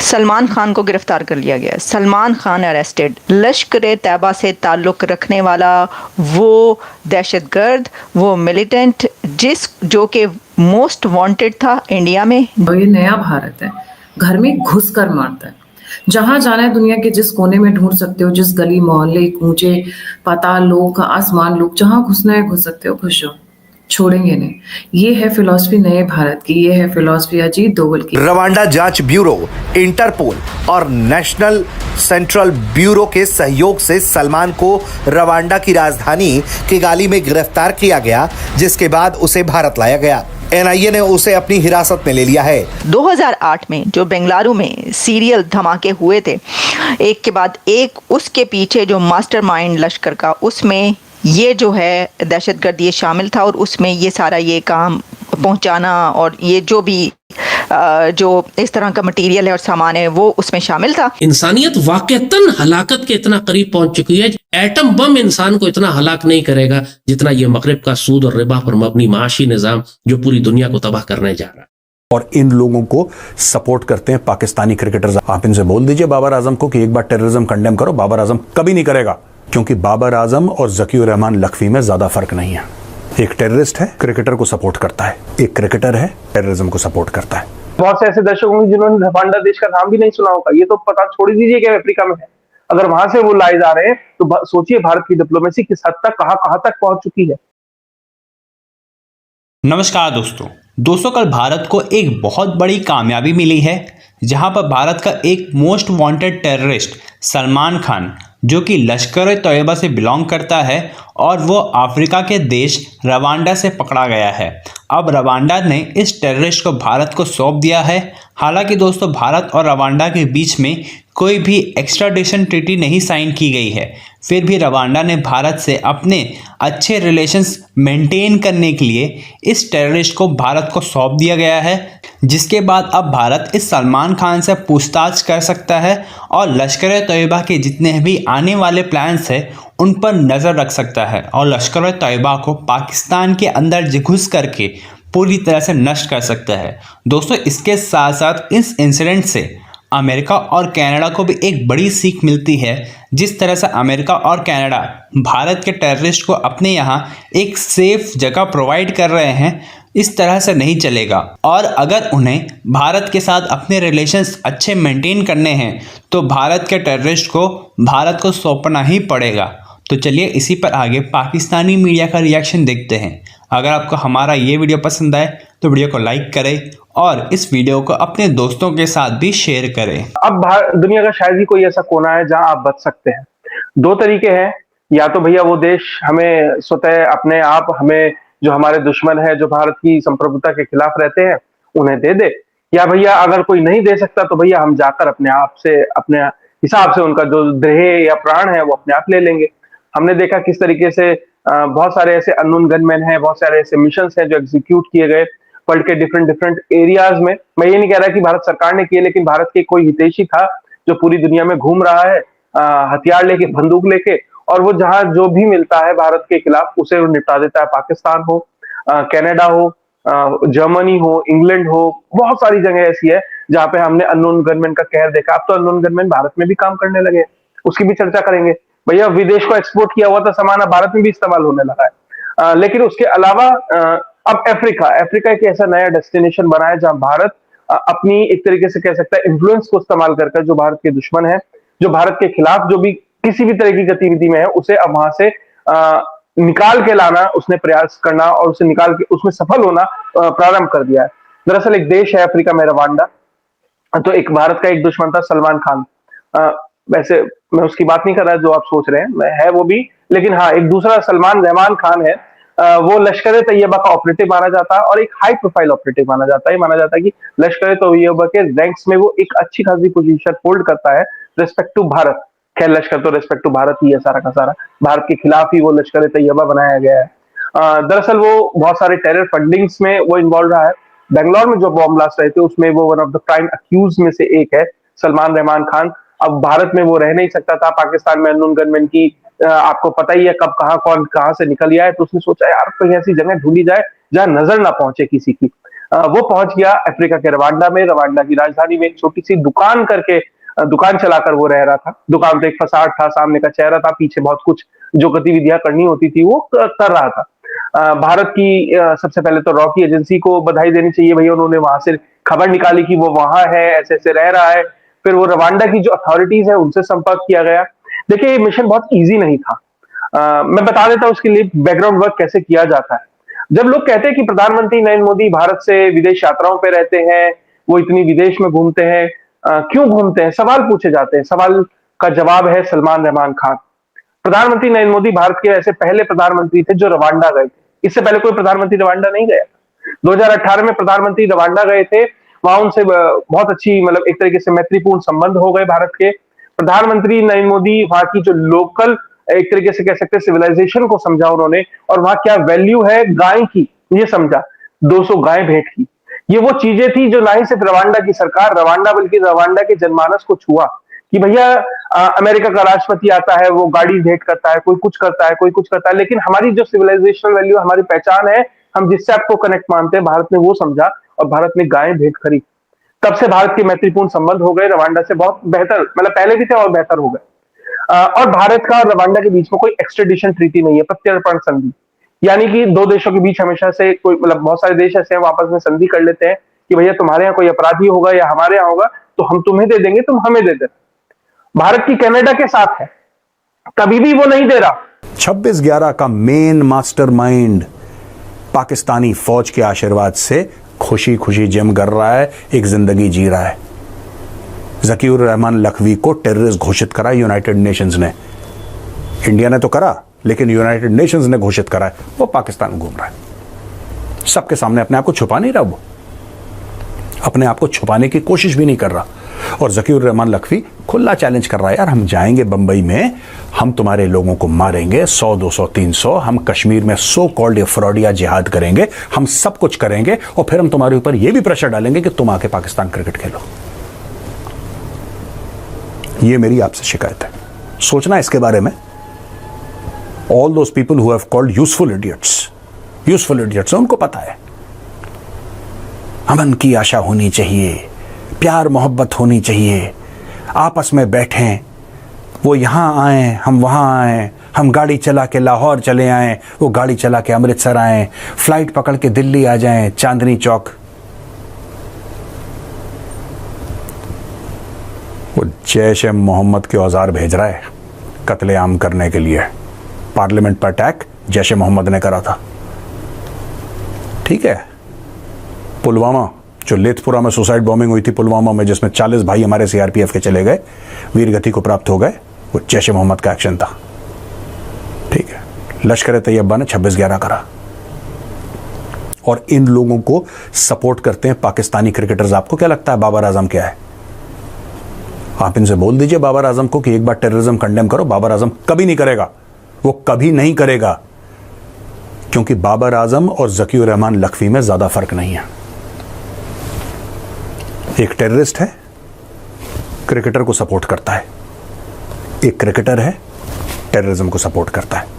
सलमान खान को गिरफ्तार कर लिया गया। सलमान खान अरेस्टेड। लश्कर तैयबा से ताल्लुक़ रखने वाला वो दहशतगर्द, वो मिलिटेंट जो कि मोस्ट वांटेड था इंडिया में। और ये नया भारत है, घर में घुस कर मारता है। जहां जाना है दुनिया के जिस कोने में ढूंढ सकते हो, जिस गली मोहल्ले, ऊंचे पाताल लोक आसमान लोक, जहां घुसना है घुस सकते हो, घुस जाओ, छोड़ेंगे नहीं। ये है फिलॉसफी नए भारत की, ये है फिलॉसफी अजीत दोवल की। रवांडा जांच ब्यूरो, इंटरपोल और नेशनल सेंट्रल ब्यूरो के सहयोग से सलमान को रवांडा की राजधानी किगाली में गिरफ्तार किया गया, जिसके बाद उसे भारत लाया गया। एनआईए ने उसे अपनी हिरासत में ले लिया है। 2008 में जो बेंगलुरु में सीरियल धमाके हुए थे, एक के बाद एक, उसके पीछे जो मास्टरमाइंड लश्कर का, उसमें ये जो है दहशतगर्द ये शामिल था और उसमें ये सारा ये काम पहुंचाना और ये जो भी जो इस तरह का मटेरियल है और सामान है वो उसमें शामिल था। इंसानियत वाकईतन हलाकत के इतना करीब पहुंच चुकी है। एटम बम इंसान को इतना हलाक नहीं करेगा जितना ये मगरिब का सूद और रिबा पर मबनी माशी निजाम जो पूरी दुनिया को तबाह करने जा रहा है। और इन लोगों को सपोर्ट करते हैं पाकिस्तानी क्रिकेटर्स। आप इनसे बोल दीजिए बाबर आजम को कि एक बार टेररिज्म कंडेम करो। बाबर आजम कभी नहीं करेगा, क्योंकि बाबर आजम और ज़कीउर रहमान लखवी में ज्यादा फर्क नहीं है। एक टेररिस्ट है, क्रिकेटर को सपोर्ट करता है, एक क्रिकेटर है, टेररिज्म को सपोर्ट करता है। बहुत से ऐसे दर्शक होंगे जिन्होंने रवांडा देश का नाम भी नहीं सुना होगा। ये तो पता छोड़ दीजिए कि अफ्रीका में है। अगर वहां से वो लाए जा रहे हैं तो सोचिए भारत की डिप्लोमेसी किस हद तक कहां तक पहुंच चुकी है। नमस्कार दोस्तों कल भारत को एक बहुत बड़ी कामयाबी मिली है, जहां पर भारत का एक most wanted terrorist Salman Khan, जो कि लश्कर तैयबा से बिलोंग करता है और वो अफ्रीका के देश रवांडा से पकड़ा गया है। अब रवांडा ने इस टेररिस्ट को भारत को सौंप दिया है। हालांकि दोस्तों भारत और रवांडा के बीच में कोई भी एक्स्ट्राडिशन ट्रीटी नहीं साइन की गई है, फिर भी रवांडा ने भारत से अपने अच्छे रिलेशंस मेंटेन करने के लिए इस टेररिस्ट को भारत को सौंप दिया गया है, जिसके बाद अब भारत इस सलमान खान से पूछताछ कर सकता है और लश्कर तैयबा के जितने भी आने वाले प्लान्स हैं उन पर नज़र रख सकता है और लश्कर तैयबा को पाकिस्तान के अंदर घुस करके पूरी तरह से नष्ट कर सकता है। दोस्तों इसके साथ साथ इस इंसिडेंट से अमेरिका और कनाडा को भी एक बड़ी सीख मिलती है। जिस तरह से अमेरिका और कनाडा भारत के टेररिस्ट को अपने यहाँ एक सेफ जगह प्रोवाइड कर रहे हैं, इस तरह से नहीं चलेगा। और अगर उन्हें भारत के साथ अपने रिलेशंस अच्छे मेंटेन करने हैं तो भारत के टेररिस्ट को भारत को सौंपना ही पड़ेगा। तो चलिए इसी पर आगे पाकिस्तानी मीडिया का रिएक्शन देखते हैं। अगर आपको हमारा ये वीडियो पसंद आए तो वीडियो को लाइक करें और इस वीडियो को अपने दोस्तों के साथ भी शेयर करें। अब दुनिया का शायद ही कोई ऐसा कोना है जहां आप बच सकते हैं। दो तरीके हैं, या तो भैया वो देश हमें स्वतः अपने आप हमें जो हमारे दुश्मन है, जो भारत की संप्रभुता के खिलाफ रहते हैं, उन्हें दे दे, या भैया अगर कोई नहीं दे सकता तो भैया हम जाकर अपने आप से अपने हिसाब से उनका जो देह या प्राण है वो अपने आप ले लेंगे। हमने देखा किस तरीके से बहुत सारे ऐसे अननोन गनमैन हैं, बहुत सारे ऐसे मिशंस हैं जो एग्जीक्यूट किए गए वर्ल्ड के डिफरेंट एरियाज में। मैं ये नहीं कह रहा कि भारत सरकार ने किए, लेकिन भारत के कोई हितैषी था जो पूरी दुनिया में घूम रहा है हथियार लेके, बंदूक लेके, और वो जहां जो भी मिलता है भारत के खिलाफ उसे वो निपटा देता है। पाकिस्तान हो, कनाडा हो, जर्मनी हो, इंग्लैंड हो, बहुत सारी जगह ऐसी है जहां पे हमने अननोन गनमैन का कहर देखा। अब तो अननोन गनमैन भारत में भी काम करने लगे, उसकी भी चर्चा करेंगे। भैया विदेश को एक्सपोर्ट किया हुआ था सामान अब भारत में भी इस्तेमाल होने लगा है। लेकिन उसके अलावा अब अफ्रीका एक ऐसा नया डेस्टिनेशन बना है जहां भारत अपनी एक तरीके से कह सकता है इन्फ्लुएंस को इस्तेमाल कर जो भारत के दुश्मन है, जो भारत के खिलाफ जो भी किसी भी तरह की गतिविधि में है, उसे अब वहां से निकाल के लाना, उसने प्रयास करना और उसे निकाल के उसमें सफल होना प्रारंभ कर दिया है। दरअसल एक देश है अफ्रीका में, रवांडा। तो एक भारत का एक दुश्मन था सलमान खान। वैसे मैं उसकी बात नहीं कर रहा जो आप सोच रहे हैं, है वो भी, लेकिन हाँ एक दूसरा सलमान रहमान खान है। वो लश्कर तैयबा का ऑपरेटिव माना जाता है और एक हाई प्रोफाइल ऑपरेटिव माना जाता है। माना जाता है कि लश्कर तैयबा के रैंक्स में वो एक अच्छी खासी पोजीशन होल्ड करता है रिस्पेक्ट टू भारत। खैर लश्कर तो रिस्पेक्ट टू भारत ही है, सारा का सारा भारत के खिलाफ ही वो लश्कर तैयबा बनाया गया है। दरअसल वो बहुत सारे टेरर फंडिंग्स में वो इन्वॉल्व रहा है। बेंगलोर में जो बॉम्ब ब्लास्ट रहे थे उसमें वो one of the prime accused में से एक है सलमान रहमान खान। अब भारत में वो रह नहीं सकता था, पाकिस्तान में अननोन गनमैन की आपको पता ही है कब कौन कहां से निकल गया है, तो उसने सोचा यार कहीं ऐसी जगह ढूंढी जाए जहां नजर ना पहुंचे किसी की। वो पहुंच गया अफ्रीका के रवांडा में, रवांडा की राजधानी में एक छोटी सी दुकान करके दुकान चलाकर वो रह रहा था। दुकान पे एक फसाड था, सामने का चेहरा था, पीछे बहुत कुछ जो गतिविधियां करनी होती थी वो कर रहा था। भारत की सबसे पहले तो रॉकी एजेंसी को बधाई देनी चाहिए भैया, उन्होंने वहां से खबर निकाली कि वो वहां है, ऐसे ऐसे रह रहा है। फिर वो रवांडा की जो अथॉरिटीज है उनसे संपर्क किया गया। देखिए ये मिशन बहुत इजी नहीं था। मैं बता देता हूं उसके लिए बैकग्राउंड वर्क कैसे किया जाता है। जब लोग कहते हैं कि प्रधानमंत्री नरेंद्र मोदी भारत से विदेश यात्राओं पे रहते हैं, वो इतनी विदेश में घूमते हैं, क्यों घूमते हैं, सवाल पूछे जाते हैं। सवाल का जवाब है सलमान रहमान खान। प्रधानमंत्री नरेंद्र मोदी भारत के ऐसे पहले प्रधानमंत्री थे जो रवांडा गए थे। इससे पहले कोई प्रधानमंत्री रवांडा नहीं गया। 2018 में प्रधानमंत्री रवांडा गए थे, वहां उनसे बहुत अच्छी मतलब एक तरीके से मैत्रीपूर्ण संबंध हो गए भारत के। प्रधानमंत्री नरेंद्र मोदी वहां की जो लोकल एक तरीके से कह सकते हैं सिविलाइजेशन को समझा उन्होंने, और वहां क्या वैल्यू है गाय की ये समझा। 200 गाय भेंट की। ये वो चीजें थी जो ना ही सिर्फ रवांडा की सरकार, रवांडा बल्कि रवांडा के जनमानस को छुआ कि भैया अमेरिका का राष्ट्रपति आता है, वो गाड़ी भेंट करता है, कोई कुछ करता है, कोई कुछ करता है, लेकिन हमारी जो सिविलाइजेशनल वैल्यू, हमारी पहचान है, हम जिससे आपको कनेक्ट मानते हैं, भारत ने वो समझा और भारत ने गायें भेंट करी। तब से भारत के मैत्रीपूर्ण संबंध हो गए रवांडा से, बहुत बेहतर, मतलब पहले भी थे और बेहतर हो गए। और भारत का और रवांडा के बीच में कोई एक्सट्रेडिशन ट्रीटी नहीं है, प्रत्यर्पण संधि। यानी कि दो देशों के बीच हमेशा से कोई मतलब बहुत सारे देश ऐसे हैं आपस में संधि कर लेते हैं कि भैया तुम्हारे यहाँ कोई अपराधी होगा या हमारे यहाँ होगा तो हम तुम्हें दे देंगे, तुम हमें दे देना। भारत की कनाडा के साथ है, कभी भी वो नहीं दे रहा। 26/11 का मेन मास्टरमाइंड पाकिस्तानी फौज के आशीर्वाद से खुशी खुशी जिम कर रहा है, एक जिंदगी जी रहा है। ज़कीउर रहमान लखवी को टेररिस्ट घोषित करा यूनाइटेड नेशंस ने। इंडिया ने तो करा, लेकिन यूनाइटेड नेशंस ने घोषित करा है। वो पाकिस्तान घूम रहा है, सबके सामने अपने आप को छुपा नहीं रहा, वो अपने आप को छुपाने की कोशिश भी नहीं कर रहा। और ज़कीउर रहमान लखवी खुला चैलेंज कर रहा है, यार हम जाएंगे बंबई में, हम तुम्हारे लोगों को मारेंगे 100, 200, 300, हम कश्मीर में सो कॉल्ड फ्रॉडिया जिहाद करेंगे, हम सब कुछ करेंगे और फिर हम तुम्हारे ऊपर यह भी प्रेशर डालेंगे कि तुम आके पाकिस्तान क्रिकेट खेलो। ये मेरी आपसे शिकायत है, सोचना इसके बारे में। All those people who have called useful idiots, उनको पता है अमन की आशा होनी चाहिए, प्यार मोहब्बत होनी चाहिए, आपस में बैठें, वो यहाँ आए हम वहाँ आए, हम गाड़ी चला के लाहौर चले आए, वो गाड़ी चला के अमृतसर आए, फ्लाइट पकड़ के दिल्ली आ जाएं, चांदनी चौक। वो जैश ए मोहम्मद के औजार भेज रहा है कत्लेआम करने के लिए। पार्लियामेंट पर अटैक जैश ए मोहम्मद ने करा था, ठीक है। पुलवामा, जो लेथपुरा में सुसाइड बॉम्बिंग हुई थी पुलवामा में, जिसमें 40 भाई हमारे सीआरपीएफ के चले गए, वीरगति को प्राप्त हो गए, वो जैश ए मोहम्मद का एक्शन था, ठीक है। लश्कर तैयबा ने 26/11 करा और इन लोगों को सपोर्ट करते हैं पाकिस्तानी क्रिकेटर्स। आपको क्या लगता है बाबर आजम क्या है? आप इनसे बोल दीजिए बाबर आजम को कि एक बार टेररिज्म कंडेम करो। बाबर आजम कभी नहीं करेगा, वो कभी नहीं करेगा, क्योंकि बाबर आजम और ज़कीउर रहमान लखवी में ज्यादा फर्क नहीं है। एक टेररिस्ट है, क्रिकेटर को सपोर्ट करता है, एक क्रिकेटर है, टेररिज्म को सपोर्ट करता है।